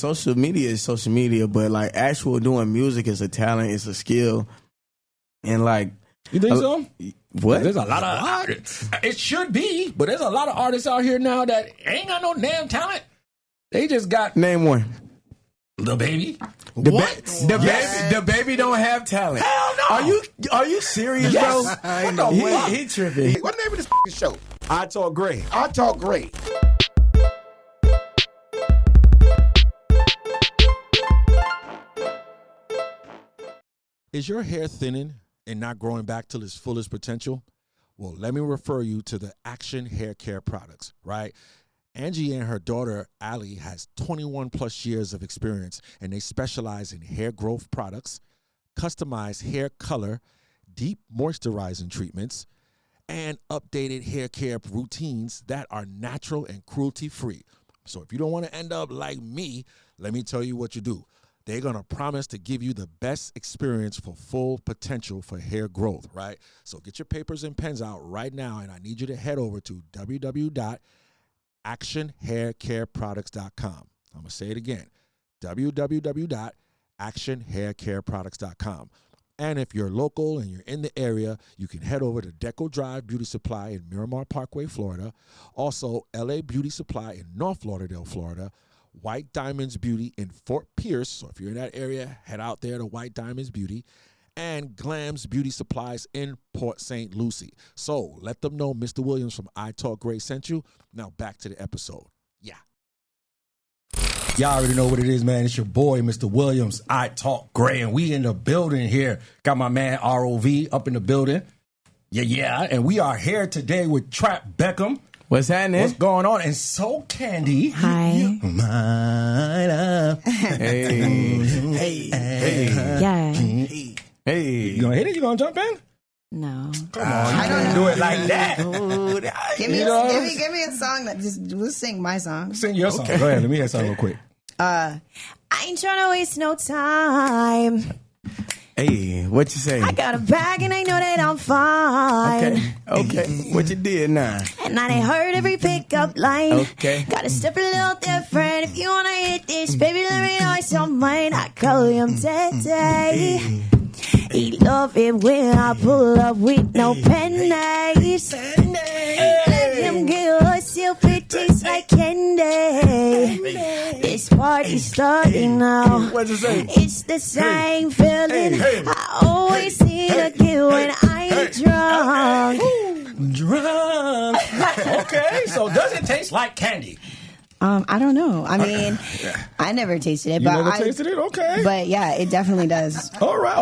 social media is social media, but like actual doing music is a talent, it's a skill, and like you think so? What? There's a lot of artists. It should be, but there's a lot of artists out here now that ain't got no damn talent. They just got name one. The Baby. The baby don't have talent. Hell no. Are you serious, yes. bro? He tripping. What the name of this show? I Talk Great. I Talk Great. Is your hair thinning and not growing back to its fullest potential? Well, let me refer you to the Action Hair Care products, right? Angie and her daughter, Allie, has 21 plus years of experience, and they specialize in hair growth products, customized hair color, deep moisturizing treatments, and updated hair care routines that are natural and cruelty-free. So if you don't want to end up like me, let me tell you what you do. They're going to promise to give you the best experience for full potential for hair growth, right? So get your papers and pens out right now, and I need you to head over to www.actionhaircareproducts.com. I'm going to say it again, www.actionhaircareproducts.com. And if you're local and you're in the area, you can head over to Deco Drive Beauty Supply in Miramar Parkway, Florida. Also, LA Beauty Supply in North Lauderdale, Florida. White Diamonds Beauty in Fort Pierce. So if you're in that area, head out there to White Diamonds Beauty. And Glam's Beauty Supplies in Port St. Lucie. So let them know Mr. Williams from I Talk Great sent you. Now back to the episode. Yeah. Y'all already know what it is, man. It's your boy, Mr. Williams, I Talk Gray, and we in the building here. Got my man ROV up in the building. Yeah. And we are here today with Trap Beckham. What's happening? What's going on? And Socandy. Hi. My love. Hey. Yeah. Hey. You gonna hit it? You gonna jump in? No. Come on. I don't do it like that. Give me a song that we'll sing my song. Sing your song. Go ahead. Let me hear something real quick. I ain't trying to waste no time. Hey, what you say? I got a bag and I know that I'm fine. Okay. What you did now? And I done heard every pickup line. Okay. Gotta step a little different. If you wanna hit this, baby, let me know it's on mine. I call him Tete. He love it when I pull up with no pennies. Let him get us your pictures like candy. This party's starting now. What'd you say? It's the same feeling I always seem to get when I'm drunk. Okay, so does it taste like candy? I don't know. I mean, I never tasted it. You never tasted it? Okay. But yeah, it definitely does. All right.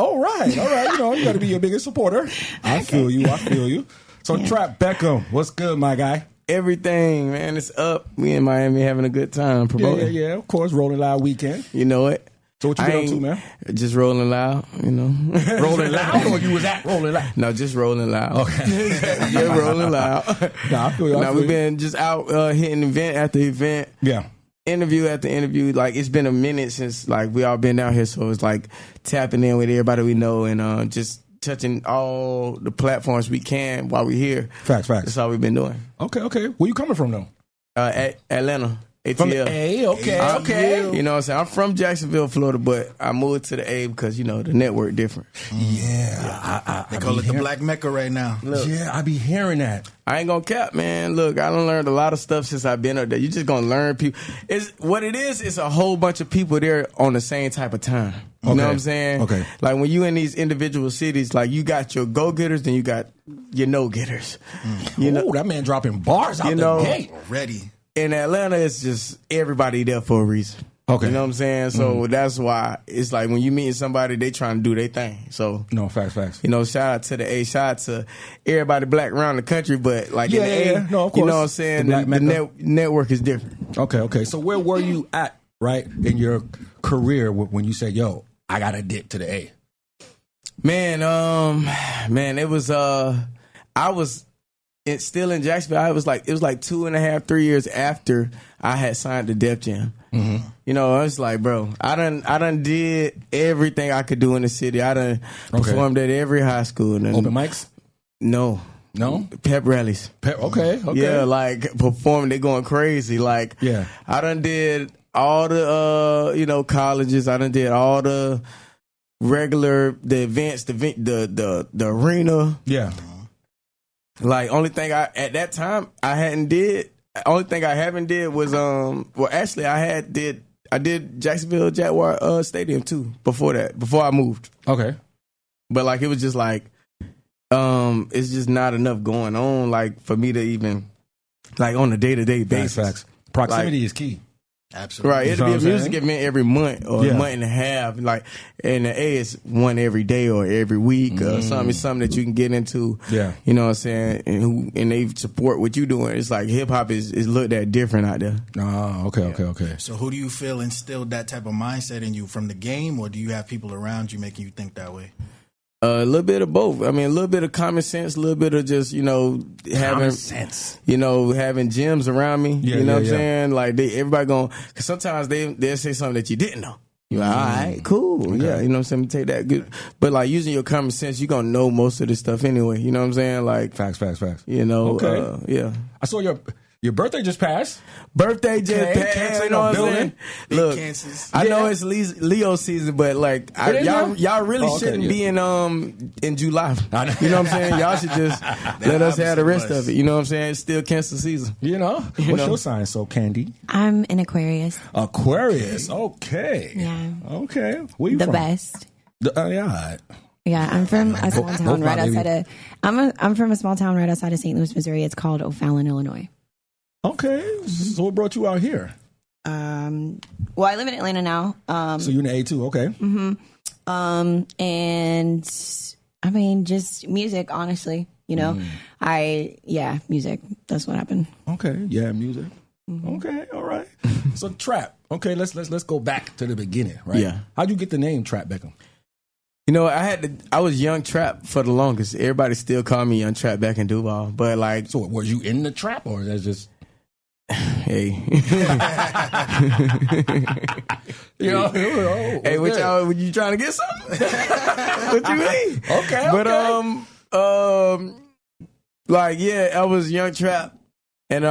You know, you got to be your biggest supporter. I feel you. So Trap Beckham, what's good, my guy? Everything, man. It's up. We in Miami having a good time. Promoting. Yeah. Of course, Rolling Loud weekend. You know it. So what you been up to, man? Just rolling loud, you know. Rolling Loud, or you was at Rolling Loud? No, just rolling loud. Okay. Yeah, rolling loud. Nah, I feel you. We've been just out hitting event after event. Yeah. Interview after interview. Like, it's been a minute since, like, we all been out here. So it's like tapping in with everybody we know and just touching all the platforms we can while we're here. Facts. That's all we've been doing. Okay. Where you coming from, though? Atlanta. ATL. From the A, okay. You know what I'm saying? I'm from Jacksonville, Florida, but I moved to the A because, you know, the network different. Yeah. They call it the Black Mecca right now. Look, Yeah, I be hearing that. I ain't gonna cap, man. Look, I done learned a lot of stuff since I've been up there. You just gonna learn people. It's a whole bunch of people there on the same type of time. You know what I'm saying? Okay. Like when you in these individual cities, like you got your go-getters, then you got your no-getters. You know, that man dropping bars out the gate. Ready. In Atlanta, it's just everybody there for a reason. Okay. You know what I'm saying? So that's why it's like when you meet somebody, they trying to do their thing. So No, facts. you know, shout out to the A, shout out to everybody black around the country, but like in the A, No, of course. you know what I'm saying? The network is different. Okay. So where were you at, right, in your career when you said, yo, I got to dip to the A? Man, it was it's still in Jacksonville. It was like 2.5, 3 years after I had signed to Def Jam. Mm-hmm. You know, I was like, bro, I done did everything I could do in the city. I done performed at every high school. And Open mics? No. Pep rallies. Okay. Yeah, like performing, they going crazy. Like, yeah. I done did all the colleges. I done did all the events, the arena. Yeah. Like only thing at that time I haven't did. Only thing I haven't did was actually I did Jacksonville Jaguar Stadium too before I moved. Okay. But like it was just like it's just not enough going on like for me to even like on a day-to-day basis. Facts. Proximity is key. Absolutely. Right, it'll be a music saying? event every month or a month and a half. Like, and the A is one every day or every week or something. It's something that you can get into. Yeah, you know what I'm saying, and they support what you doing. It's like hip hop is looked at different out there. Oh, okay. So who do you feel instilled that type of mindset in you from the game, or do you have people around you making you think that way? A little bit of both. I mean, a little bit of common sense, a little bit of just, having sense. Having gems around me. Yeah, you know what I'm yeah. saying? Like everybody going, cause sometimes they'll say something that you didn't know. You're like, all right, cool. Okay. Yeah, you know what I'm saying? Take that good. But like using your common sense, you're gonna know most of this stuff anyway. You know what I'm saying? Like Facts. Okay. Yeah. I saw your birthday just passed. Birthday just Okay, passed. cancel You know what I'm building. saying? Big Look, cancers. I know Yeah. it's Leo season, but like It is now? y'all really Oh, okay, shouldn't yeah. be in July. I know. You know what I'm saying? Y'all should just let us have the rest opposite of it. You know what I'm saying? It's still Cancer season. What's know. your sign, Socandy? I'm an Aquarius. Aquarius. Okay. Yeah. Okay. Where you The from? best. Yeah. Yeah, I'm from a small town right baby. outside of. I'm from a small town right outside of St. Louis, Missouri. It's called O'Fallon, Illinois. Okay. So what brought you out here? Well, I live in Atlanta now. So you're in the A2. Okay. And I mean, just music, honestly. Music. That's what happened. Okay. Yeah, music. Okay. All right. So trap. Okay. Let's go back to the beginning. Right. Yeah. How'd you get the name Trap Beckham? I was Young Trap for the longest. Everybody still called me Young Trap back in Duval. But like, So were you in the trap or that's just hey. hey, Hey, what y'all? Were you trying to get something? What you mean? Okay. But I was Young Trap, and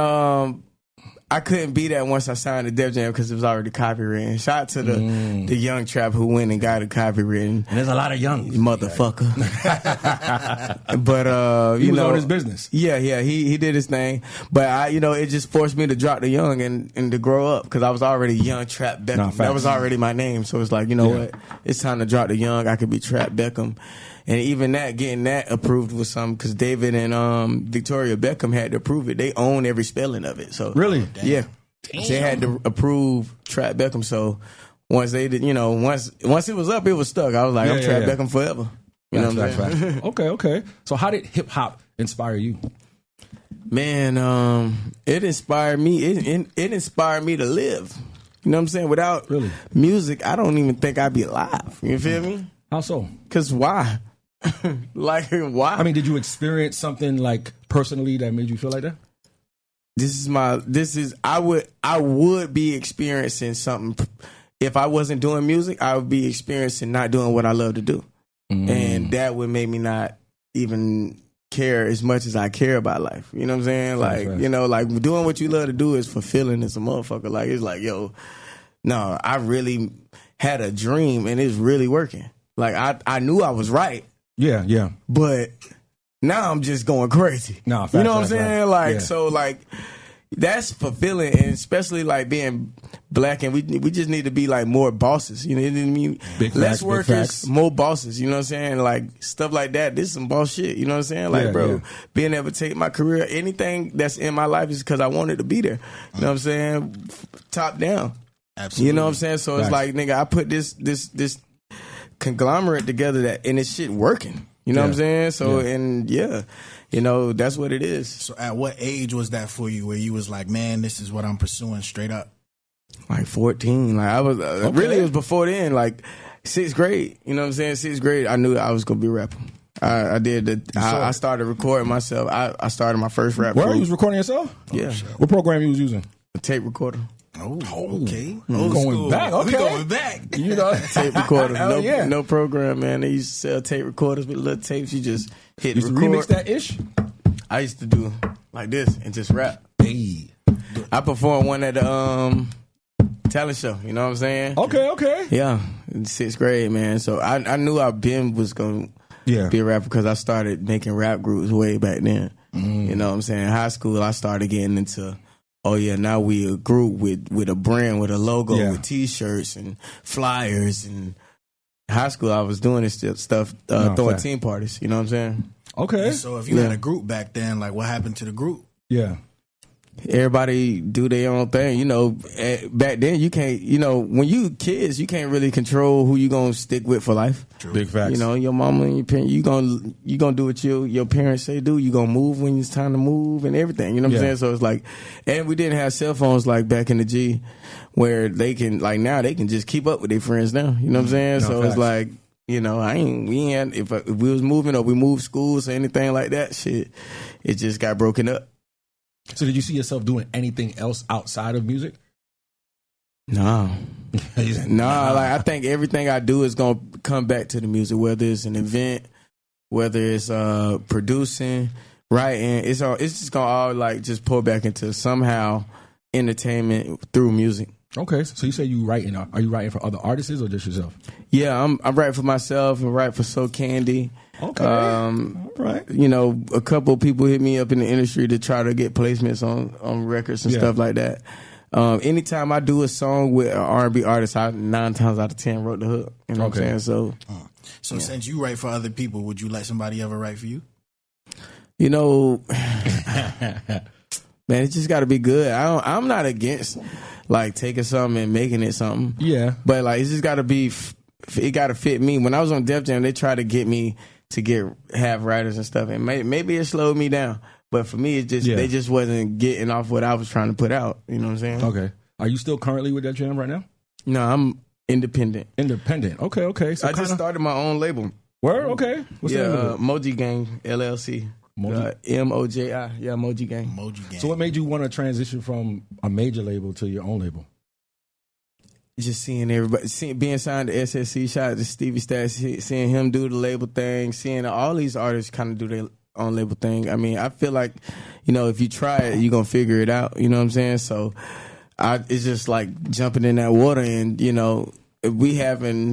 I couldn't be that once I signed to Def Jam because it was already copywritten. Shout out to the Young Trap who went and got it copywritten. And there's a lot of young Motherfucker. But he was on his business. Yeah, he did his thing. But it just forced me to drop the Young and to grow up because I was already Young Trap Beckham. Nah, facts. That was already my name. So it's like, what? It's time to drop the Young. I could be Trap Beckham. And even getting that approved was something because David and Victoria Beckham had to approve it. They own every spelling of it. So Really? yeah. They had to approve Trap Beckham. So once they did, once it was up, it was stuck. I was like, I'm Trap Beckham forever. You know what I'm saying? Okay. So how did hip hop inspire you? Man, it inspired me. It inspired me to live. You know what I'm saying? Without music, I don't even think I'd be alive. You feel me? How so? Because why? Like, why? I mean, did you experience something like personally that made you feel like that? I would be experiencing something. If I wasn't doing music, I would be experiencing not doing what I love to do. And that would make me not even care as much as I care about life. You know what I'm saying? Like, like doing what you love to do is fulfilling as a motherfucker. Like, it's like, no, I really had a dream and it's really working. Like, I knew I was right. Yeah. But now I'm just going crazy. No, facts, you know what I'm facts, saying? facts. Like, Yeah. so like that's fulfilling, and especially like being black, and we just need to be like more bosses. You know what I mean? Big Less facts, big workers, facts. more bosses. You know what I'm saying? Like stuff like that. This is some boss shit. You know what I'm saying? Like, Yeah, bro, yeah. being able to take my career, anything that's in my life is because I wanted to be there. You know what I'm saying? Top down. Absolutely. You know what I'm saying? So it's Facts. like, nigga, I put this conglomerate together and this shit working. You know what I'm saying? So, and that's what it is. So at what age was that for you where you was like, man, this is what I'm pursuing straight up? Like 14. Like I was, really it was before then, like 6th grade. You know what I'm saying? 6th grade, I knew I was going to be a rapper. I started recording myself. I started my first rap Where group. you was recording yourself? Yeah. What program you was using? A tape recorder. Oh, okay. Going back, okay. We going back. You know, Tape recorder. Hell yeah. No program, man. They used to sell tape recorders with little tapes. You just hit used to record. remix that ish. I used to do like this and just rap. Hey, I performed one at the talent show. You know what I'm saying? Okay. Yeah, in 6th grade, man. So I knew I was going to be a rapper because I started making rap groups way back then. You know what I'm saying? High school, I started getting into, now we a group with a brand, with a logo, with T-shirts and flyers. And high school, I was doing this stuff, throwing team parties. You know what I'm saying? Okay. So if you had a group back then, like what happened to the group? Yeah. Everybody do their own thing. You know, back then you can't, when you kids, you can't really control who you going to stick with for life. True. Big facts. You know, your mama and your parents, you gonna do what your parents say do. You gonna move when it's time to move and everything. You know what I'm saying? So it's like, and we didn't have cell phones like back in the G, where they can, like now they can just keep up with their friends now. You know what I'm saying? No, so facts. it's like, if we was moving or we moved schools or anything like that, shit, it just got broken up. So did you see yourself doing anything else outside of music? No. Like I think everything I do is gonna come back to the music, whether it's an event, whether it's producing, writing, it's just gonna all like just pull back into somehow entertainment through music. Okay, so you say you writing. Are you writing for other artists or just yourself? Yeah, I'm writing for myself and write for Socandy. Okay, all right. A couple of people hit me up in the industry to try to get placements on records and stuff like that. Anytime I do a song with an R&B artist, I 9 times out of 10 wrote the hook. You know what I'm saying? So since you write for other people, would you let somebody ever write for you? Man, it just got to be good. I'm not against like taking something and making it something. Yeah, but like it's just got to be. It got to fit me. When I was on Def Jam, they tried to get me to have writers and stuff, and maybe it slowed me down. But for me, they just wasn't getting off what I was trying to put out. You know what I'm saying? Okay. Are you still currently with Def Jam right now? No, I'm independent. Independent. Okay. So I just started my own label. Word? Okay. What's the name of it? Moji Gang LLC. MOJI. Yeah, Moji Gang. Moji Gang. So what made you want to transition from a major label to your own label? Just seeing everybody, being signed to SSC, shout out to Stevie Stats, seeing him do the label thing, seeing all these artists kind of do their own label thing. I mean, I feel like, if you try it, you're going to figure it out. You know what I'm saying? So it's just like jumping in that water and, we having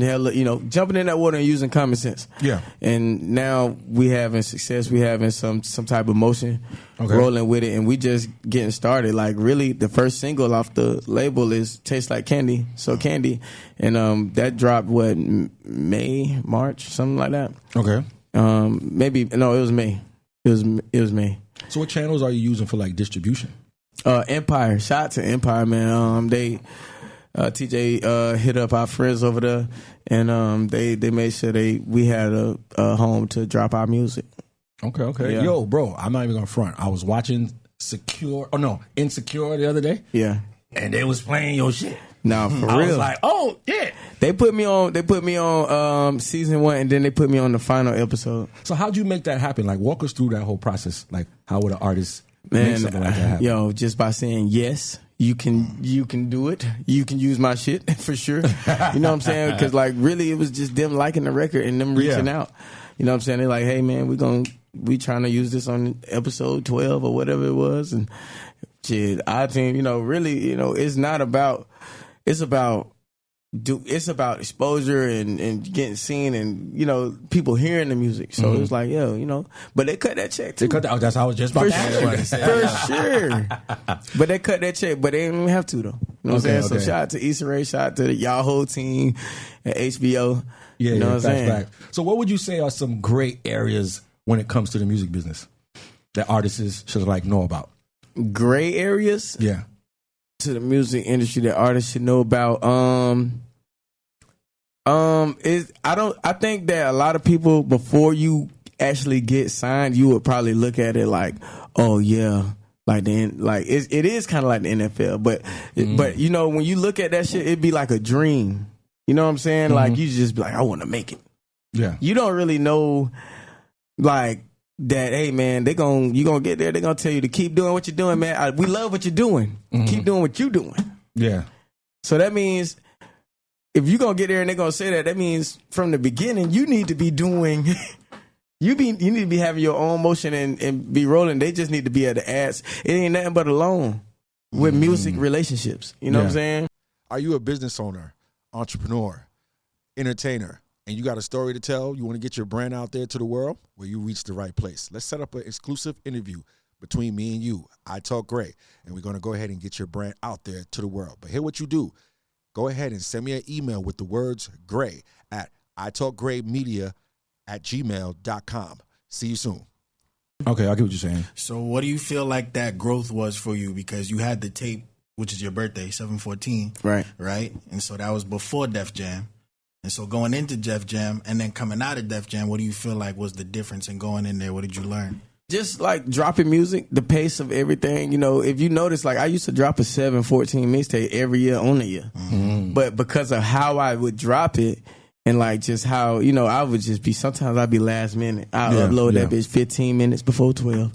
jumping in that water and using common sense. Yeah. And now we having success. We having some type of motion rolling with it, and we just getting started. Like really, the first single off the label is "Tastes Like Candy," Socandy, and that dropped May, March, something like that. Okay. Maybe no, it was May. It was May. So what channels are you using for like distribution? Empire. Shout out to Empire, man. TJ hit up our friends over there, and they made sure we had a home to drop our music. Okay. Yeah. Yo, bro, I'm not even gonna front. I was watching Insecure the other day. Yeah, and they was playing your shit. No, for real. I was like, oh yeah. They put me on season 1, and then they put me on the final episode. So how'd you make that happen? Like, walk us through that whole process. Like, how would an artist make something like that happen? Yo, just by saying yes. You can do it. You can use my shit for sure. You know what I'm saying? Because like really, it was just them liking the record and them reaching out. You know what I'm saying? They're like, hey man, we trying to use this on episode 12 or whatever it was. And shit, I think really, it's not about. It's about exposure and getting seen and people hearing the music. So it's like but they cut that check too. They cut that. That's how I was just about to ask. For sure. But they cut that check, but they didn't even have to though. You know what I'm saying? So shout out to Issa Rae, shout out to the Yahoo team at HBO. Yeah, you know what I'm saying? So what would you say are some great areas when it comes to the music business that artists should know about? Gray areas? Yeah. To the music industry that artists should know about. I think that a lot of people, before you actually get signed, you would probably look at it like, oh yeah, like then like it is kind of like the NFL, but when you look at that shit, it'd be like a dream. You know what I'm saying? Like you just be like, I want to make it. Yeah. You don't really know like that. Hey man, you gonna get there. They're gonna tell you to keep doing what you're doing, man. We love what you're doing. Keep doing what you're doing. Yeah. So that means, if you're going to get there and they're going to say that means from the beginning, you need to be doing, you need to be having your own motion and be rolling. They just need to be at the ads. It ain't nothing but a loan with music relationships. You know what I'm saying? Are you a business owner, entrepreneur, entertainer, and you got a story to tell? You want to get your brand out there to the world? Well, you reached the right place. Let's set up an exclusive interview between me and you. I Talk Gray, and we're going to go ahead and get your brand out there to the world. But here what you do. Go ahead and send me an email with the words Gray at italkgraymedia@gmail.com. See you soon. Okay, I get what you're saying. So what do you feel like that growth was for you? Because you had the tape, which is your birthday, 7/14. Right. Right? And so that was before Def Jam. And so going into Def Jam and then coming out of Def Jam, what do you feel like was the difference in going in there? What did you learn? Just like dropping music, the pace of everything. You know, if you notice, like I used to drop a 7/14 mixtape every year on the year. Mm-hmm. But because of how I would drop it and like just how, you know, I would just be, sometimes I'd be last minute. I'll upload that bitch 15 minutes before 12.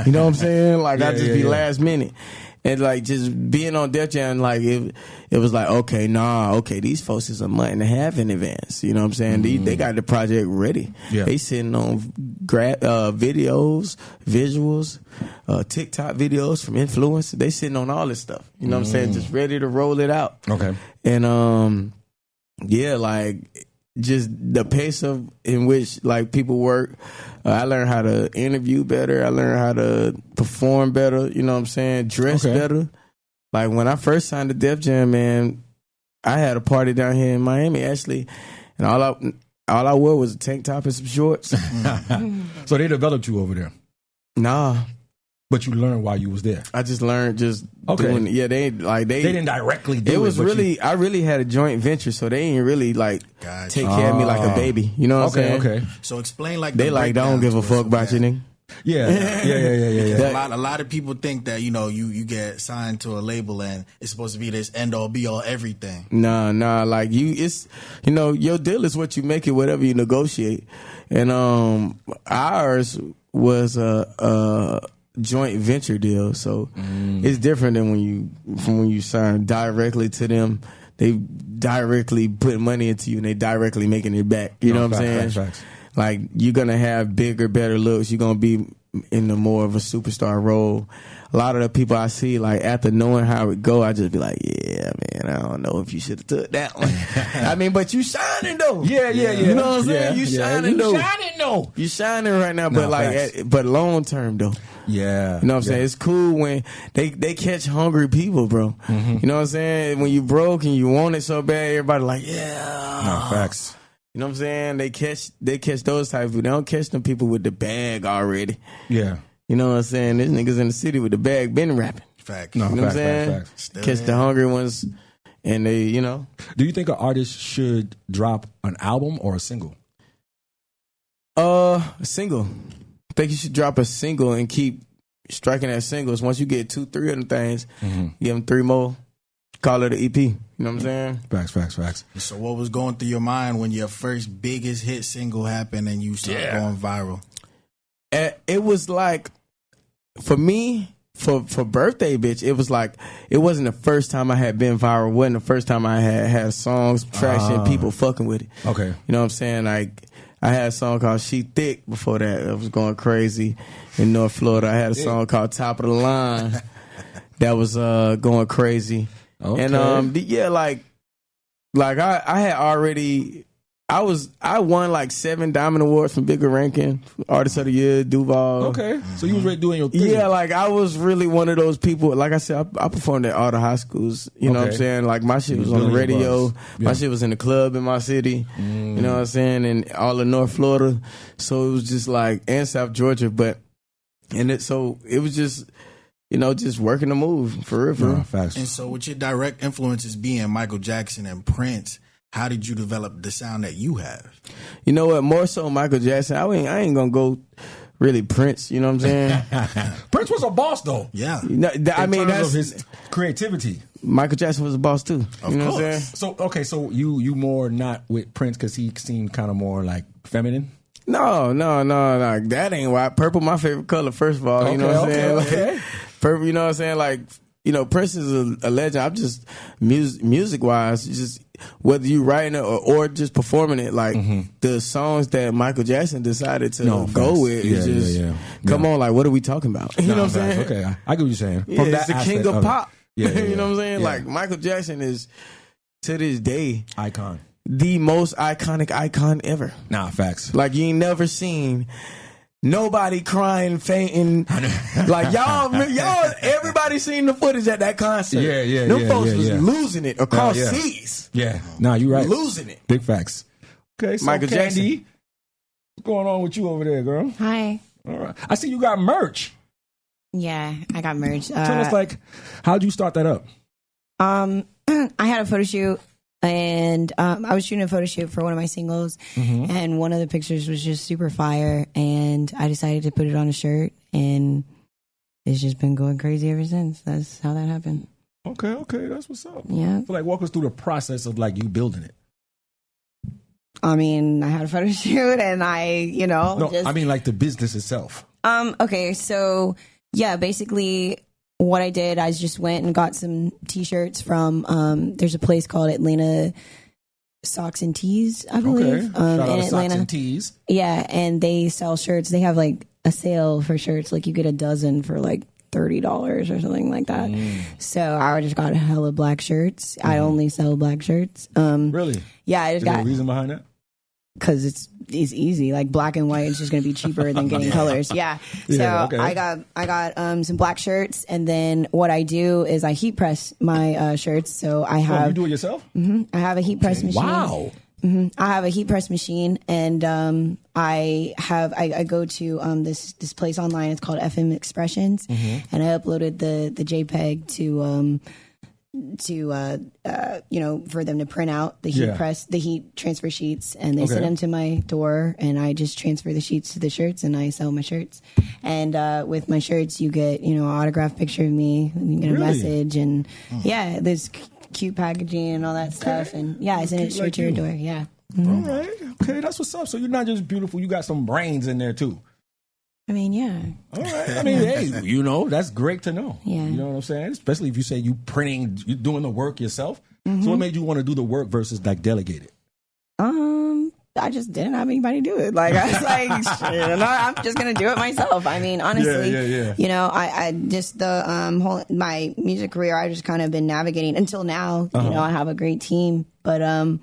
You know what I'm saying? Like I'd just be last minute. And like just being on Def Jam, like it was like, okay, these folks is a month and a half in advance. You know what I'm saying? They got the project ready. Yeah. They sitting on videos, visuals, TikTok videos from influencers. They sitting on all this stuff. You know what I'm saying? Just ready to roll it out. Okay. And like just the pace in which like people work. I learned how to interview better. I learned how to perform better. You know what I'm saying? Dress better. Like when I first signed to Def Jam, man, I had a party down here in Miami actually, and all I wore was a tank top and some shorts. So they developed you over there? Nah. But you learned while you was there. I just learned just doing it. Yeah, they didn't directly do it. It was really I really had a joint venture, so they ain't really like take care of me like a baby. You know what I'm saying? Okay. So explain like they like don't give a fuck about you, nigga. Yeah. A lot of people think that, you know, you get signed to a label and it's supposed to be this end all be all everything. Nah, like it's, you know, your deal is what you make it, whatever you negotiate. And ours was a joint venture deal, so it's different than when you sign directly to them. They directly put money into you and they directly making it back. You know what I'm saying? Facts. Like you're gonna have bigger, better looks. You're gonna be in the more of a superstar role. A lot of the people I see, like after knowing how it go, I just be like, yeah, man, I don't know if you should have took that one. I mean, but you shining though. Yeah. You know what I'm saying? You shining though. though. You shining right now, but but long term though. Yeah. You know what I'm saying? It's cool when they catch hungry people, bro. You know what I'm saying? When you broke and you want it so bad, everybody like, yeah. No, facts. You know what I'm saying? They catch those type of people. They don't catch them people with the bag already. Yeah. You know what I'm saying? There's niggas in the city with the bag been rapping. Fact. No, you know what I'm saying? Catch the hungry ones and they, you know. Do you think an artist should drop an album or a single? A single. I think you should drop a single and keep striking at singles. Once you get 2-3 of them things, give them 3 more. Call it an EP. You know what I'm saying? Facts. So what was going through your mind when your first biggest hit single happened and you started going viral? It was like, for me, for Birthday Bitch, it was like, it wasn't the first time I had been viral. It wasn't the first time I had songs, traction, people fucking with it. Okay. You know what I'm saying? Like, I had a song called She Thick before that. It was going crazy in North Florida. I had a song called Top of the Line that was going crazy. Okay. And I had already, I won like 7 Diamond Awards from Bigger Rankin, Artist of the Year, Duval. Okay, so you was really doing your thing. Yeah, like I was really one of those people. Like I said, I performed at all the high schools. You know what I'm saying? Like my shit was on the radio. Yeah. My shit was in the club in my city. You know what I'm saying? And all of North Florida. So it was just like, and South Georgia. So it was just, you know, just working the move for real. No, fast. And so with your direct influences being Michael Jackson and Prince, how did you develop the sound that you have? You know what? More so Michael Jackson. I ain't gonna go really Prince. You know what I'm saying? Prince was a boss though. Yeah. You know, that's his creativity. Michael Jackson was a boss too. Of know course. What I'm saying? So okay, so you more not with Prince because he seemed kind of more like feminine. No, like that ain't why. Purple, my favorite color. First of all, you know what I'm saying? Okay. Like, purple, you know what I'm saying? Like, you know, Prince is a legend. I'm just music wise, just whether you writing it or just performing it, like the songs that Michael Jackson decided to go with is just come on, like what are we talking about? You know what I'm saying? Okay, I get what you're saying. From that the king of pop. Yeah, you know what I'm saying? Like Michael Jackson is to this day, Icon. the most iconic icon ever. Nah, facts. Like, you ain't never seen nobody crying, fainting. Like, y'all, everybody seen the footage at that concert. Yeah. Them folks was losing it across yeah. seas. Yeah. Nah, you right. Losing it. Big facts. Okay, so Michael Candy, Jackson. what's going on with you over there, girl? Hi. All right. I see you got merch. Yeah, I got merch. Tell us, like, how'd you start that up? I had a photo shoot, and I was shooting a photo shoot for one of my singles, and one of the pictures was just super fire, and I decided to put it on a shirt, and it's just been going crazy ever since. That's how that happened. Okay, that's what's up. Yeah. So, like, walk us through the process of, like, you building it. I mean, I had a photo shoot, and I mean, like, the business itself. Okay, so yeah, basically what I did, I just went and got some t-shirts from there's a place called Atlanta Socks and Tees, I believe. Okay. Shout out in to Atlanta. Socks and Tees. Yeah, and they sell shirts. They have like a sale for shirts, like you get a dozen for like $30 or something like that. So I just got a hella black shirts. I only sell black shirts. Really? Yeah, I just Is there got a reason behind that? because it's easy. Like black and white is just going to be cheaper than getting colors. Yeah. So Yeah, okay. I got some black shirts, and then what I do is I heat press my shirts. So I Oh, have you do it yourself? I have a heat press machine. Wow. I have a heat press machine, and I go to this place online. It's called FM Expressions, and I uploaded the JPEG to for them to print out the heat press, the heat transfer sheets, and they send them to my door, and I just transfer the sheets to the shirts, and I sell my shirts. And with my shirts, you get an autographed picture of me, and you get a message, and there's cute packaging and all that stuff, and I send it straight to your door. Yeah. All right. Okay, that's what's up. So you're not just beautiful, you got some brains in there too. I mean, yeah. All right. I mean, hey, that's great to know. Yeah. You know what I'm saying? Especially if you say you're doing the work yourself. So what made you want to do the work versus like delegate it? I just didn't have anybody do it. Like, I was like, I'm just gonna do it myself. I mean, honestly, I just the my music career, I just kind of been navigating until now. I have a great team, but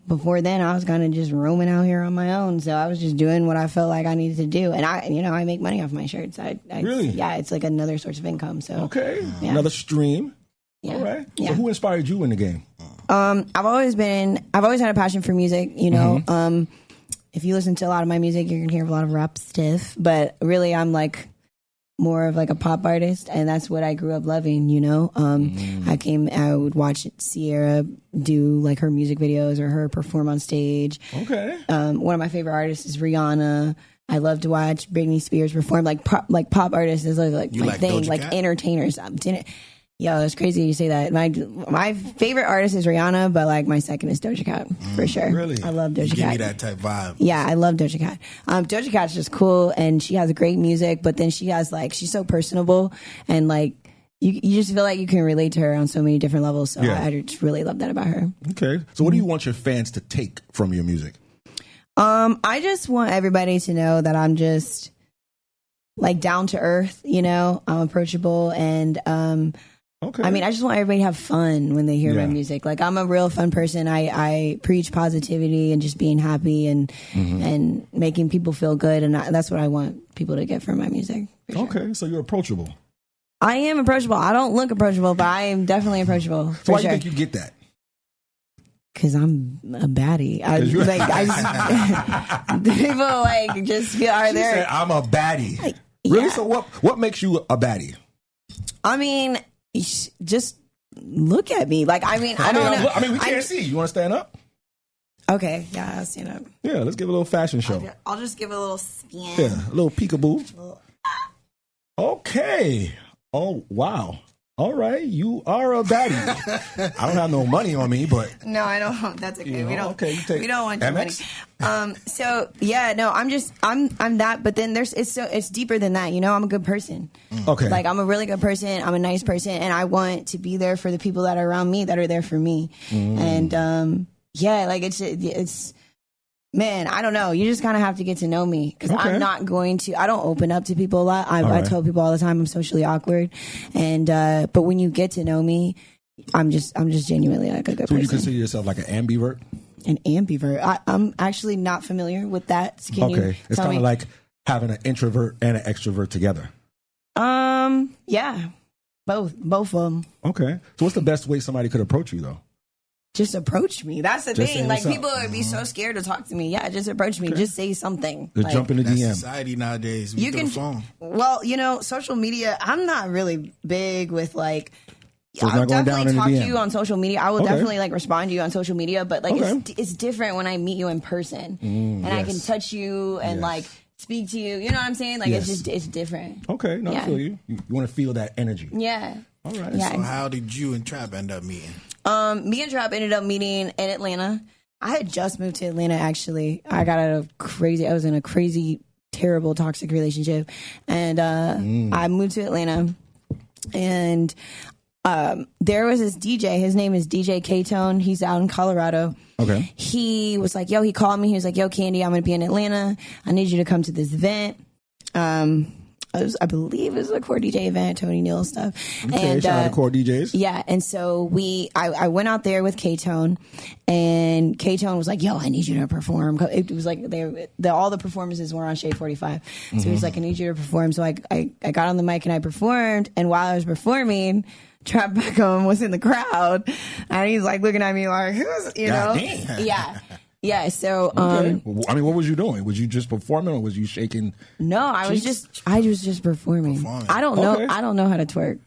before then, I was kind of just roaming out here on my own. So I was just doing what I felt like I needed to do, and I make money off my shirts. Really? Yeah, it's like another source of income. So another stream. Yeah. All right. Yeah. So who inspired you in the game? I've always had a passion for music. If you listen to a lot of my music, you're gonna hear a lot of rap stuff. But really, I'm like more of like a pop artist, and that's what I grew up loving. I would watch Sierra do like her music videos or her perform on stage. Okay. One of my favorite artists is Rihanna. I love to watch Britney Spears perform. Like pop artists is like my thing. Doja Like Cat? entertainers. Yo, it's crazy you say that. My favorite artist is Rihanna, but like my second is Doja Cat for sure. Really? I love Doja You Cat. give me that type vibe. Yeah, I love Doja Cat. Doja Cat's just cool, and she has great music, but then she's so personable, and like you just feel like you can relate to her on so many different levels. So I just really love that about her. Okay. So what do you want your fans to take from your music? I just want everybody to know that I'm just like down to earth. I'm approachable, and Okay. I mean, I just want everybody to have fun when they hear my music. Like, I'm a real fun person. I preach positivity and just being happy and making people feel good. And that's what I want people to get from my music. For sure. Okay. So you're approachable. I am approachable. I don't look approachable, but I am definitely approachable. So why do you think you get that? Because I'm a baddie. People like just feel She said, I'm a baddie. Really? So what makes you a baddie? I mean, just look at me. Like, I don't know. I mean, we can't see. You want to stand up? Okay, yeah, I'll stand up. Yeah, let's give a little fashion show. I'll just give a little spin. Yeah, a little peekaboo. Okay. Oh, wow. All right, you are a baddie. I don't have no money on me, but No, I don't. That's okay. We don't. Okay, you take we don't want your money. Amex? So yeah, no, I'm that. But then it's deeper than that. I'm a good person. Okay. Like, I'm a really good person. I'm a nice person, and I want to be there for the people that are around me, that are there for me. And like it's. Man, I don't know. You just kind of have to get to know me, because I'm not going to. I don't open up to people a lot. I tell people all the time I'm socially awkward, and but when you get to know me, I'm just genuinely like a good So person. you consider yourself like an ambivert? An ambivert. I'm actually not familiar with that. Can you It's tell kind me? of like having an introvert and an extrovert together. Yeah, both of them. Okay. So what's the best way somebody could approach you though? Just approach me. That's the Just thing. say Like what's up. people would be so scared to talk to me. Yeah, just approach me. Just say something. Just Like, jump in the That's DM. society nowadays. you Through can. the phone. Well, social media. I'm not really big with like. So it's I'll not going down definitely in the talk to DM. you on social media. I will Okay. definitely like respond to you on social media, but like Okay. it's different when I meet you in person and I can yes. touch you and Yes. like speak to you. You know what I'm saying? Like Yes. it's different. Okay, no, I Yeah. feel you. You want to feel that energy. Yeah. All right. Yeah. So how did you and Trap end up meeting? Me and Trap ended up meeting in Atlanta. I had just moved to Atlanta actually. I was in a crazy, terrible, toxic relationship. And I moved to Atlanta and there was this DJ. His name is DJ K-Tone. He's out in Colorado. Okay. He was like, he called me. He was like, yo, Candy, I'm going to be in Atlanta. I need you to come to this event. I believe it was a core DJ event, Tony Neal stuff. Okay, And, shout out to core DJs. yeah, and so I went out there with K-Tone, and K-Tone was like, yo, I need you to perform. It was like all the performances were on Shade 45. So he was like, I need you to perform. So I got on the mic and I performed, and while I was performing, Trap Beckham was in the crowd, and he's like looking at me like, who's, God damn. Yeah. Yeah, so Okay. I mean, what was you doing? Was you just performing, or was you shaking? no, I was just performing. Performing. I don't know Okay. I don't know how to twerk.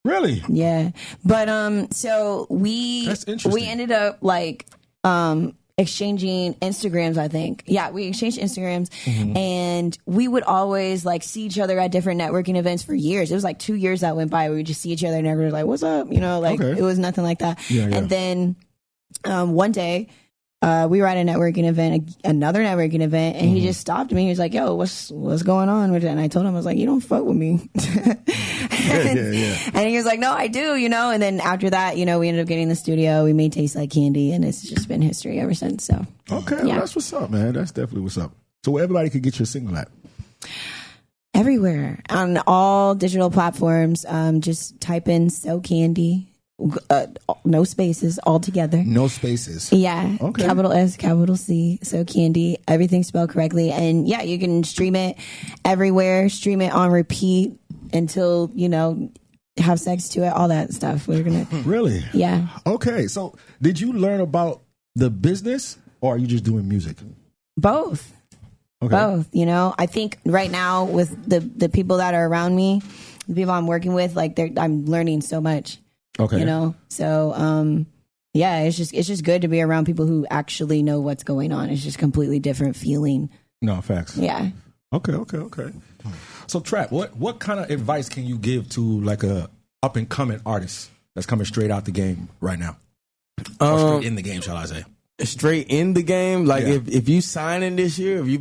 Really? Yeah. But so we That's interesting. we ended up like exchanging Instagrams, I think. Yeah, we exchanged Instagrams and we would always like see each other at different networking events for years. It was like 2 years that went by. We would just see each other and we were like, what's up? Okay. It was nothing like that. Yeah, yeah. And then one day we were at a networking event, another networking event, and he just stopped me. He was like, yo, what's going on with it? And I told him, I was like, you don't fuck with me. And he was like, no, I do, And then after that, we ended up getting in the studio. We made Taste Like Candy, and it's just been history ever since. So Okay, Yeah. well, that's what's up, man. That's definitely what's up. So where everybody could get your single at? everywhere on all digital platforms, just type in So Candy, no spaces, all together. No spaces. Yeah. Okay. Capital S, capital C, So Candy, everything spelled correctly. And yeah, you can stream it everywhere, stream it on repeat until, have sex to it, all that stuff. We're going to, Really? yeah. Okay, so did you learn about the business, or are you just doing music? Both. Okay. Both, I think right now with the people that are around me, the people I'm working with, like I'm learning so much. Okay. So yeah, it's just good to be around people who actually know what's going on. It's just completely different feeling. No, facts. Yeah. Okay. So Trap, what kind of advice can you give to like a up and coming artist that's coming straight out the game right now? Or straight in the game, shall I say? Straight in the game, like Yeah. if you signing this year, if you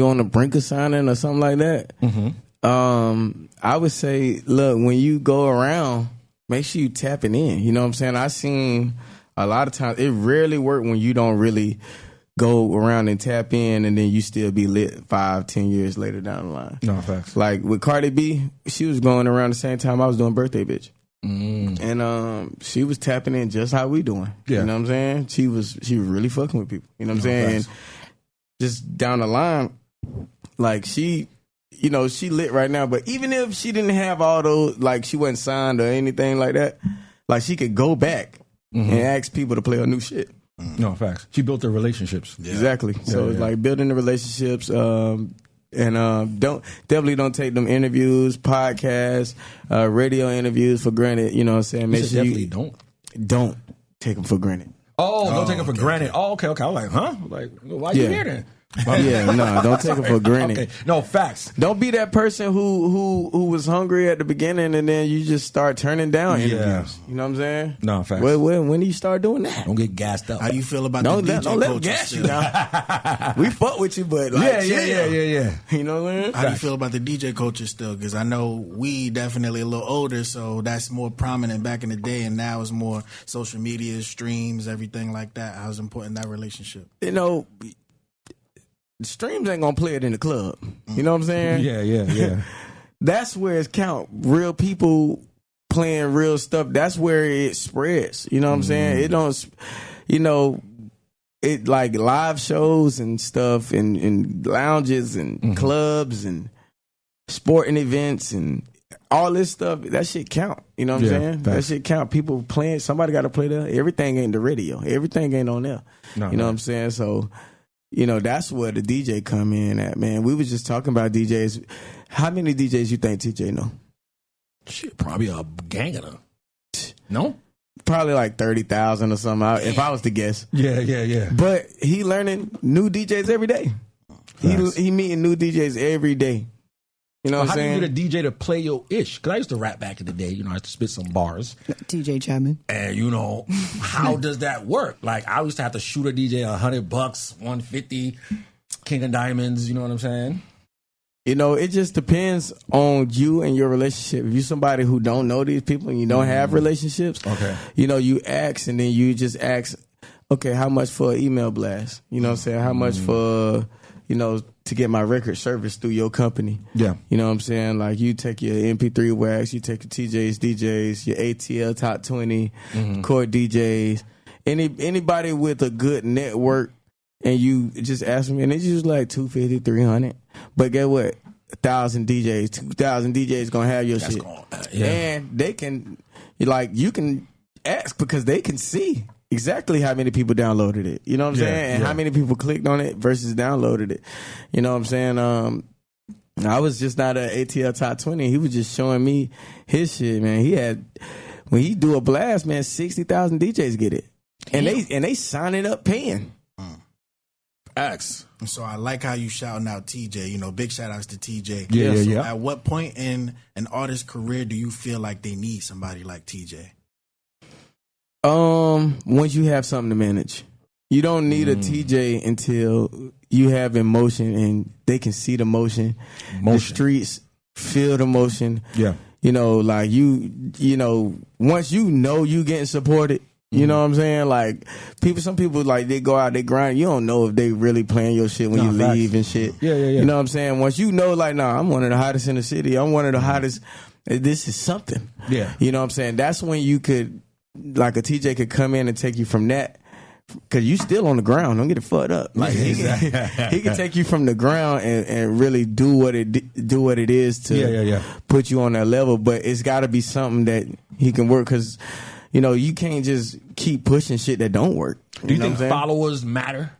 on the brink of signing or something like that, I would say, look, when you go around, make sure you tapping in. You know what I'm saying? I seen a lot of times it rarely work when you don't really go around and tap in, and then you still be lit 5-10 years later down the line. No, facts. Like with Cardi B, she was going around the same time I was doing Birthday Bitch. And she was tapping in just how we doing. Yeah. You know what I'm saying? She was really fucking with people. You know what I'm saying? facts. And just down the line, like she lit right now, but even if she didn't have all those, like she wasn't signed or anything like that, like she could go back and ask people to play her new shit. No, facts. She built her relationships. Yeah. Exactly. So it's yeah. like building the relationships, and definitely don't take them interviews, podcasts, radio interviews for granted. You know what I'm saying? You said definitely don't take them for granted. Oh, don't take it for granted. Oh, okay. I was like, huh? Like, why you Yeah. here then? Yeah, no, don't take them for granted. Okay. No, facts. Don't be that person who was hungry at the beginning and then you just start turning down Yeah. interviews. You know what I'm saying? No, facts. When do you start doing that? Don't get gassed up. How you feel about Don't the let DJ them culture gas you still? down. We fuck with you, but like, yeah. You know what I mean? How do you feel about the DJ culture still? Because I know we definitely a little older, so that's more prominent back in the day, and now it's more social media, streams, everything like that. How's important that relationship? You know, the streams ain't gonna play it in the club. You know what I'm saying? Yeah. That's where it's count. Real people playing real stuff, that's where it spreads. You know what I'm saying? It don't, you know, it like live shows and stuff and lounges and clubs and sporting events and all this stuff, that shit count. You know what I'm saying? That shit count. People playing, somebody got to play there. Everything ain't the radio. Everything ain't on there. You know what I'm saying? So, you know, that's where the DJ come in at, man. We was just talking about DJs. How many DJs you think TJ know? Shit, probably a gang of them. No? Probably like 30,000 or something, if I was to guess. Yeah. But he learning new DJs every day. He meeting new DJs every day. You know what I'm saying? How do you get a DJ to play your ish? Because I used to rap back in the day. You know, I used to spit some bars. TJ Chapman. And, you know, how does that work? Like, I used to have to shoot a DJ $100, $150, King of Diamonds. You know what I'm saying? You know, it just depends on you and your relationship. If you're somebody who don't know these people and you don't have relationships, you know, you ask and then you just ask, okay, how much for an email blast? You know what I'm saying? How much for, you know, to get my record service through your company? Yeah. You know what I'm saying? Like, you take your MP3 wax, you take your TJs, DJs, your ATL Top 20, Core DJs, anybody with a good network, and you just ask them, and it's usually like $250, $300. But get what? 1,000 DJs, 2,000 DJs gonna have your shit. And they can, like, you can ask because they can see exactly how many people downloaded it. You know what I'm saying? And how many people clicked on it versus downloaded it. You know what I'm saying? I was just not at ATL Top 20. He was just showing me his shit, man. He had, when he do a blast, man, 60,000 DJs get it. And they signing up paying. X. So I like how you shouting out TJ. You know, big shout outs to TJ. Yeah. At what point in an artist's career do you feel like they need somebody like TJ? Once you have something to manage. You don't need a TJ until you have emotion and they can see the motion. The streets feel the motion. Yeah. You know, like you know, once you know you getting supported, you know what I'm saying? Like, some people, like, they go out, they grind. You don't know if they really playing your shit when you leave and shit. Yeah. You know what I'm saying? Once you know, like, nah, I'm one of the hottest in the city. I'm one of the hottest. This is something. Yeah. You know what I'm saying? That's when you could, like, a TJ could come in and take you from that. Because you still on the ground. Don't get it fucked up. Like, he can take you from the ground and really do what it is to put you on that level. But it's got to be something that he can work, because, you know, you can't just keep pushing shit that don't work. Do you think followers matter?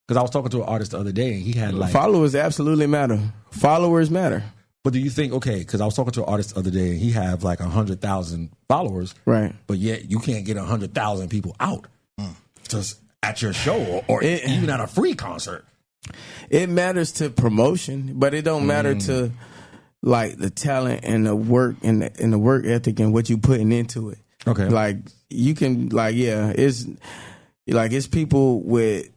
Because I was talking to an artist the other day, and he had like... Followers absolutely matter. Followers matter. But do you think, okay, because I was talking to an artist the other day, and he had like 100,000 followers. Right. But yet you can't get 100,000 people out just at your show or even at a free concert. It matters to promotion, but it don't matter to, like, the talent and the work and the work ethic and what you putting into it. Okay. Like, you can, like, it's people with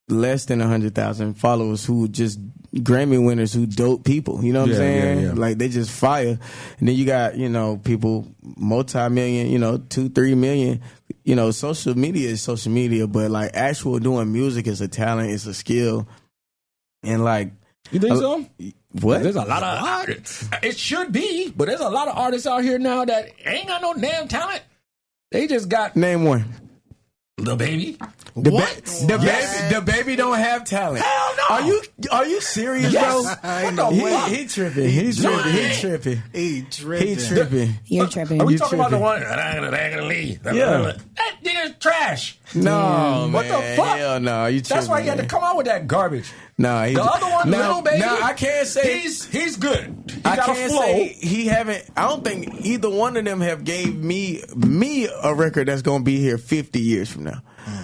less than 100,000 followers who just Grammy winners who dope people. You know what I'm saying? Yeah. Like, they just fire. And then you got, you know, people multi-million, you know, 2-3 million. You know, social media is social media, but, like, actual doing music is a talent, it's a skill. And, like, you think so? What? There's a lot of artists. It should be, but there's a lot of artists out here now that ain't got no damn talent. They just got... Name one. The Baby. The baby don't have talent. Hell no. Are you serious, yes. bro? He tripping. He's tripping. You're tripping. Are we talking about the one that leave? Yeah. That nigga's trash. No, man. What the fuck? Hell no. You tripping. That's why he had to come out with that garbage. No, the other one, Little Baby. No, I can't say he's good. I can't say he haven't. I don't think either one of them have gave me a record that's gonna be here 50 years from now.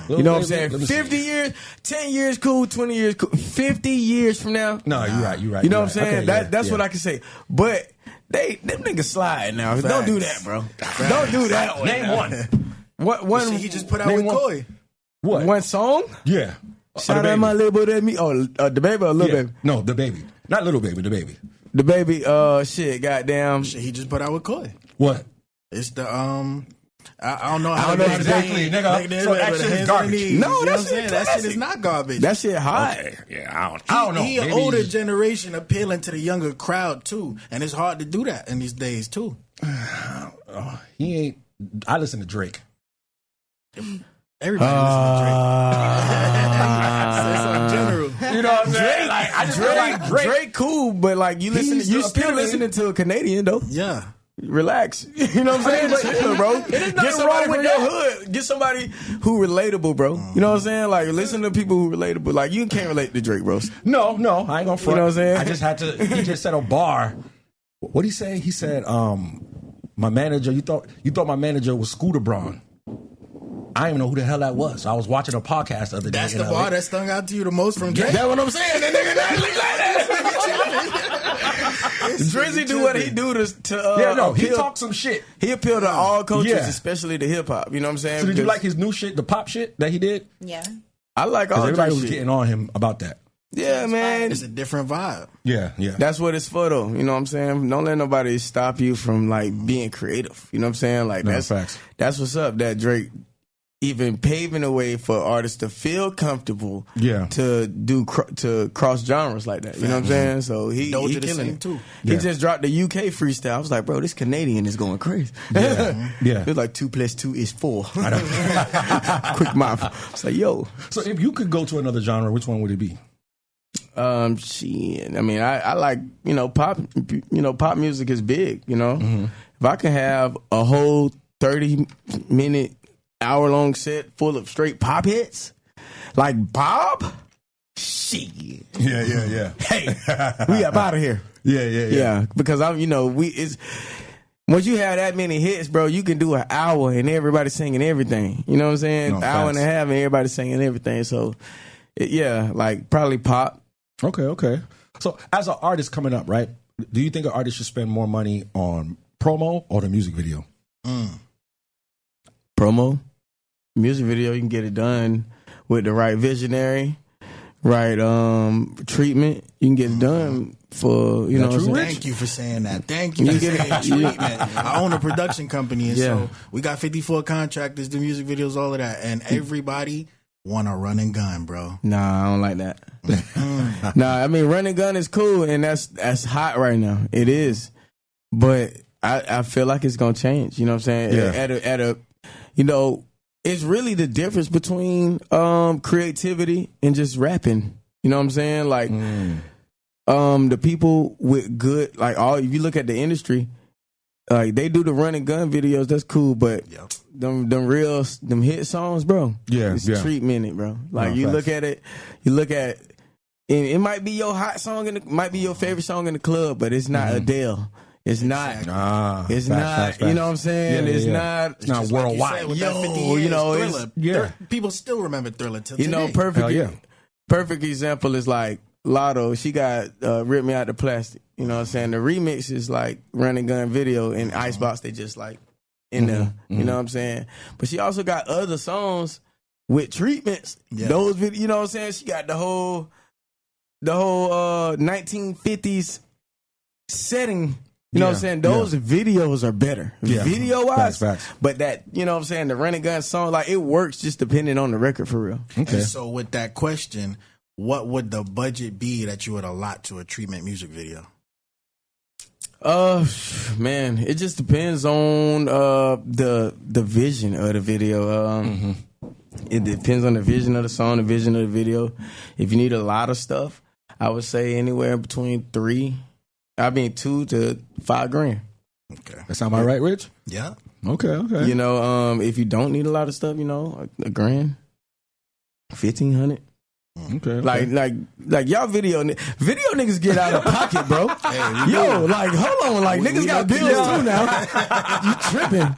You know what I'm saying? 50 years, 10 years cool, 20 years cool. 50 years from now. No, you're right. You know what I'm saying? Okay, that's what I can say. But them niggas slide now. Facts. Don't do that, bro. Facts. Don't do that. Name one. What one he just put out with Koi? What? One song? Yeah. Shout out my little baby. Oh, the baby or Little Baby? No, the baby. Not Little Baby, the baby. The baby, shit, goddamn. Shit, he just put out with Koi. What? It's the, I don't know how to exactly, nigga. So that shit is garbage. No, that's that shit is not garbage. That shit hot. Okay. Yeah, I don't know. He an older generation appealing to the younger crowd too, and it's hard to do that in these days too. he ain't. I listen to Drake. Everybody listens to Drake. In general. You know what I'm saying? Like, I just feel like Drake cool, but like you still listening to a Canadian though. Yeah. Relax. You know what I'm saying? Chill, bro. Get somebody from your hood. Get somebody who relatable, bro. You know what I'm saying? Like, listen to people who relatable. Like, you can't relate to Drake, bro. No, I ain't gonna front. You know what I'm saying? I just had to. He just said a bar. What'd he say? He said, "My manager. You thought my manager was Scooter Braun." I didn't even know who the hell that was. I was watching a podcast the other day. That's the bar that stung out to you the most from Drake. That's what I'm saying. That nigga not look like that. Drizzy do what he do to he talk some shit. He appeal to all cultures, especially the hip hop. You know what I'm saying? So did you like his new shit, the pop shit that he did? Yeah. I like all everybody Drake was shit. getting on him about that. Yeah, man. It's a different vibe. Yeah. That's what it's for, though. You know what I'm saying? Don't let nobody stop you from like being creative. You know what I'm saying? Like that's facts. That's what's up. That Drake even paving the way for artists to feel comfortable to do to cross genres like that. You know what I'm saying? So he killing it too. He just dropped the UK freestyle. I was like, bro, this Canadian is going crazy. Yeah. It's like 2 + 2 is 4. Quick mouth. It's like, yo. So if you could go to another genre, which one would it be? Shit. I mean, I like, pop. Pop music is big. If I can have a whole 30-minute, hour-long set full of straight pop hits, like Bob. Shit. Yeah. Hey, we up out of here. Yeah. Because once you have that many hits, bro, you can do an hour and everybody singing everything. You know what I'm saying? No, hour facts. and a half and everybody singing everything. So, like probably pop. Okay. So as an artist coming up, right? Do you think an artist should spend more money on promo or the music video? Promo, music video, you can get it done with the right visionary, right treatment. You can get it done for you know. What I'm saying? Thank you for saying that. Thank you for saying treatment. I own a production company, and so we got 54 contractors, do music videos, all of that, and everybody want a run and gun, bro. Nah, I don't like that. Nah, I mean run and gun is cool, and that's hot right now. It is, but I feel like it's gonna change. You know what I'm saying? Yeah. It's really the difference between creativity and just rapping. You know what I'm saying? Like the people with good, like if you look at the industry, like they do the run and gun videos, that's cool, but them hit songs, bro. It's treatment, bro. Like you look at it, and it might be your hot song might be your favorite song in the club, but it's not Adele. It's not. It's not. You know what I'm saying? It's not. It's not worldwide. People still remember Thriller till today. Perfect example is like Lotto. She got Rip Me Out the Plastic. You know what I'm saying? The remix is like Run and Gun video and Icebox. They just like in there. You know what I'm saying? But she also got other songs with treatments. Yeah. Those, you know what I'm saying? She got the whole 1950s setting. You know what I'm saying? Those videos are better. Video-wise. Facts. But that, you know what I'm saying, the Run and Gun song, like, it works just depending on the record for real. Okay. And so with that question, what would the budget be that you would allot to a treatment music video? Man, it just depends on the vision of the video. It depends on the vision of the song, the vision of the video. If you need a lot of stuff, I would say anywhere between $2 to $5 grand. Okay, that sound about right, Rich? Yeah. Okay. If you don't need a lot of stuff, $1 grand, $1,500. Okay. Like y'all video niggas get out of pocket, bro. Hey, hold on, like niggas got bills too now. You tripping?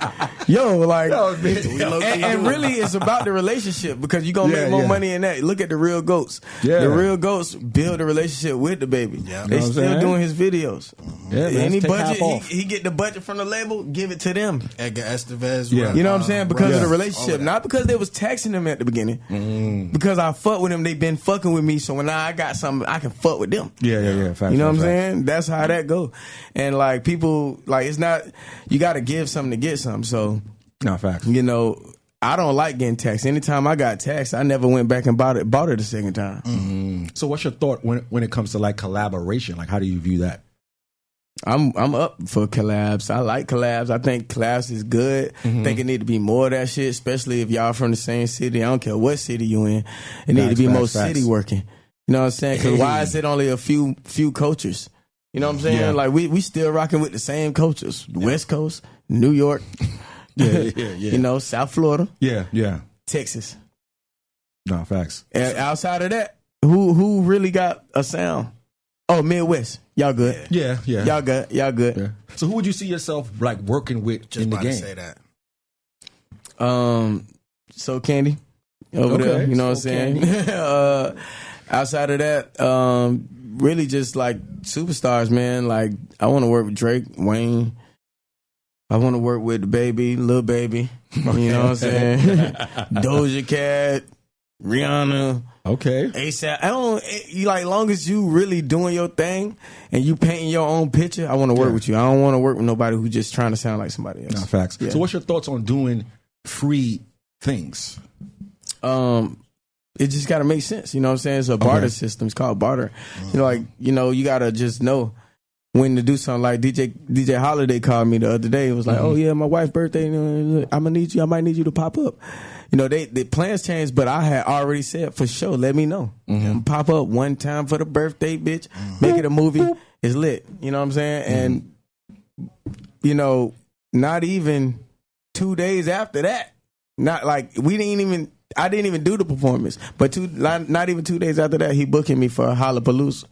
And really it's about the relationship because you gonna make more money in that. Look at the Real Goats. Yeah. The Real Goats build a relationship with the baby. Yeah. They still doing his videos. Yeah, any budget he get the budget from the label, give it to them. Edgar Estevez. Yeah. You know what I'm saying? Because of the relationship, not because they was taxing them at the beginning. Because I fuck with them, they been fucking with me, so when I got something, I can fuck with them. Yeah. Facts, you know what I'm saying? That's how that go. And like people, like it's not. You got to give something to get something. So, no facts. I don't like getting taxed. Anytime I got taxed, I never went back and bought it a second time. So, what's your thought when it comes to like collaboration? Like, how do you view that? I'm up for collabs. I like collabs. I think collabs is good. I think it need to be more of that shit, especially if y'all from the same city. I don't care what city you in. It need to be more city working. You know what I'm saying? Because why is it only a few cultures? You know what I'm saying? Yeah. Like we still rocking with the same cultures. West Coast, New York, you know, South Florida, Texas. No, facts. And outside of that, who really got a sound? Oh, Midwest. Y'all good. Yeah. Y'all good. Yeah. So who would you see yourself like working with Just in the about game? to say that. Socandy over there. You know what I'm saying? Outside of that, really just like superstars, man. Like I want to work with Drake, Wayne. I want to work with the baby, Lil Baby. You know what I'm saying? Doja Cat, Rihanna. Okay. ASAP. I don't. You like long as you really doing your thing and you painting your own picture. I want to work with you. I don't want to work with nobody who just trying to sound like somebody else. No, facts. Yeah. So what's your thoughts on doing free things? It just got to make sense. You know what I'm saying? It's a barter system. It's called barter. You know, like, you know, you got to just know when to do something. Like DJ Holiday called me the other day. It was like, oh yeah, my wife's birthday. You know, I'm gonna need you. I might need you to pop up. You know, the plans changed, but I had already said for sure. Let me know. Pop up one time for the birthday, bitch. Make it a movie. It's lit. You know what I'm saying? And you know, not even 2 days after that. Not like I didn't even do the performance, but not even 2 days after that, he booking me for a Hollapalooza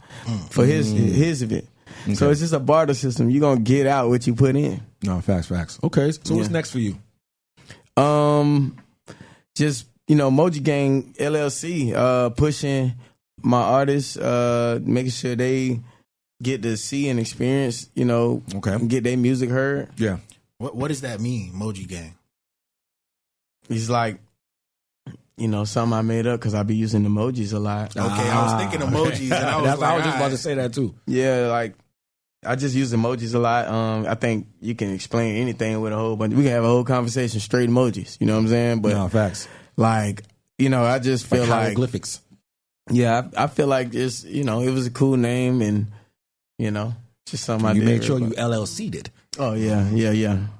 for his event. Okay. So it's just a barter system. You're gonna get out what you put in. No, facts. Okay, so what's next for you? Just, you know, Moji Gang LLC, pushing my artists, making sure they get to see and experience, you know, and get their music heard. Yeah. What does that mean, Moji Gang? He's like, you know, something I made up because I be using emojis a lot. Okay, I was thinking emojis, and I was I was just about to say that too. Yeah, like I just use emojis a lot. I think you can explain anything with a whole bunch. We can have a whole conversation straight emojis. You know what I'm saying? But no, facts. Like, you know, I just feel like hieroglyphics. Yeah, I feel like just, you know, it was a cool name, and you know, just something I did. You made sure you LLC'd it. Oh yeah.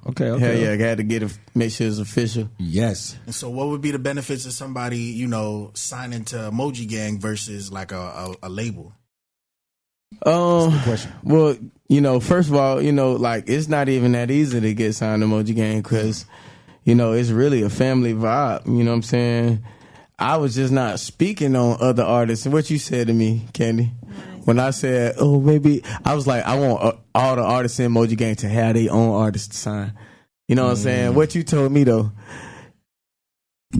Okay. Hell yeah, I had to get it, make sure it's official. Yes. And so, what would be the benefits of somebody, you know, signing to Moji Gang versus like a label? That's a good question. Well, you know, first of all, you know, like it's not even that easy to get signed to Moji Gang because, you know, it's really a family vibe. You know what I'm saying? I was just not speaking on other artists. And what you said to me, Candy, when I said, oh, maybe, I was like, I want all the artists in Moji Gang to have their own artist to sign. You know what I'm saying? What you told me, though.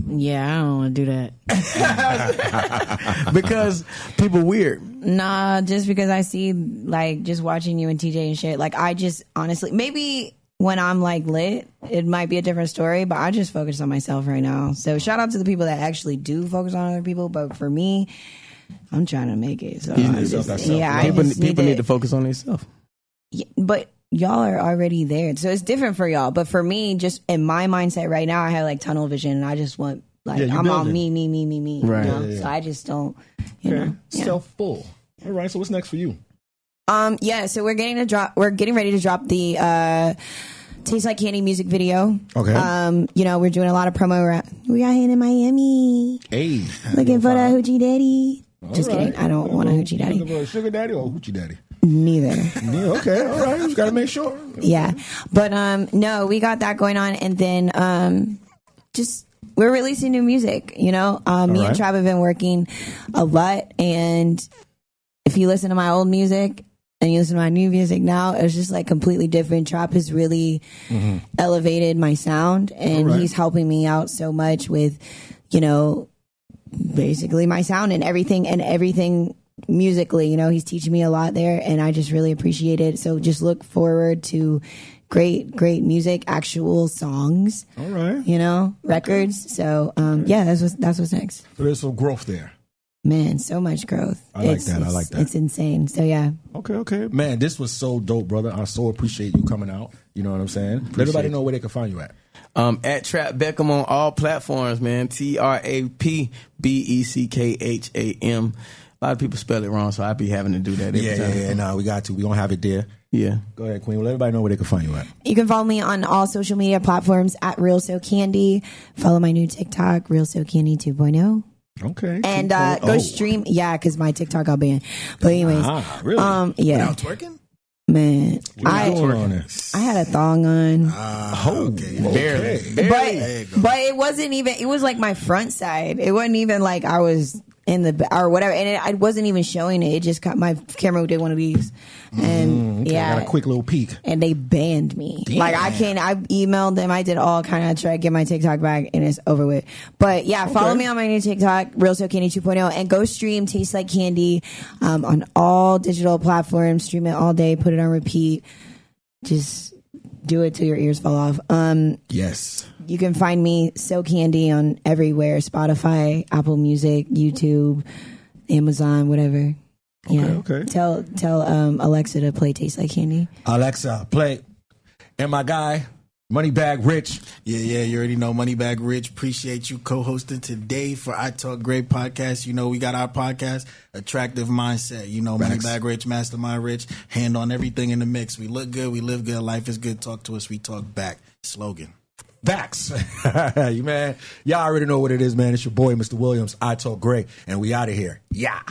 Yeah, I don't want to do that. Because people weird. Nah, just because I see, like, just watching you and TJ and shit, like, I just, honestly, maybe when I'm, like, lit, it might be a different story, but I just focus on myself right now. So shout out to the people that actually do focus on other people, but for me, I'm trying to make it. So people need to focus on themselves. Yeah, but y'all are already there, so it's different for y'all. But for me, just in my mindset right now, I have like tunnel vision, and I just want I'm on me. Right. You know? So I just don't. You know, self full. All right. So what's next for you? So we're getting ready to drop the Taste Like Candy music video. Okay. You know, we're doing a lot of promo. We out here in Miami. Hey. Looking for that hoochie daddy. Just right. kidding. I don't want a hoochie daddy. Looking for a sugar daddy or a hoochie daddy? Neither. Yeah, okay. All right. Just got to make sure. Yeah. But no, we got that going on. And then just we're releasing new music, you know. Me and Trav have been working a lot. And if you listen to my old music and you listen to my new music now, it's just like completely different. Trav has really elevated my sound, and he's helping me out so much with, you know, basically my sound and everything musically. You know, he's teaching me a lot there, and I just really appreciate it. So just look forward to great music, actual songs. All right. You know, records. So yeah, that's what's next. So there's some growth there. Man, so much growth. I like that. It's insane. So yeah. Okay. Man, this was so dope, brother. I so appreciate you coming out. You know what I'm saying? Let everybody know where they can find you at. At Trap Beckham on all platforms, man. TrapBeckham. A lot of people spell it wrong, so I be having to do that every time. Yeah. No, we got to. We gonna have it there. Yeah. Go ahead, Queen. Let everybody know where they can find you at. You can follow me on all social media platforms at Real So Candy. Follow my new TikTok, Real So Candy 2.0. Okay. And go stream. Yeah, because my TikTok got banned. But anyways, really? yeah. Now twerking? Man, I had a thong on. Okay. But it wasn't even, it was like my front side. It wasn't even like I was in the, or whatever. And I wasn't even showing it. It just got, my camera did one of these. And I got a quick little peek. And they banned me. Damn. Like I emailed them. I did all kind of try to get my TikTok back and it's over with. But yeah, follow me on my new TikTok, Real So Candy 2.0, and go stream Taste Like Candy on all digital platforms. Stream it all day. Put it on repeat. Just do it till your ears fall off. Yes. You can find me So Candy on everywhere: Spotify, Apple Music, YouTube, Amazon, whatever. Yeah. Okay. Tell Alexa to play Taste Like Candy. Alexa, play. And my guy, Moneybag Rich. Yeah, you already know Moneybag Rich. Appreciate you co-hosting today for I Talk Great podcast. You know, we got our podcast, Attractive Mindset. You know, Moneybag Rich, Mastermind Rich, hand on everything in the mix. We look good, we live good, life is good. Talk to us, we talk back. Slogan. Facts. You man, y'all already know what it is, man. It's your boy, Mr. Williams. I Talk Great, and we out of here. Yeah.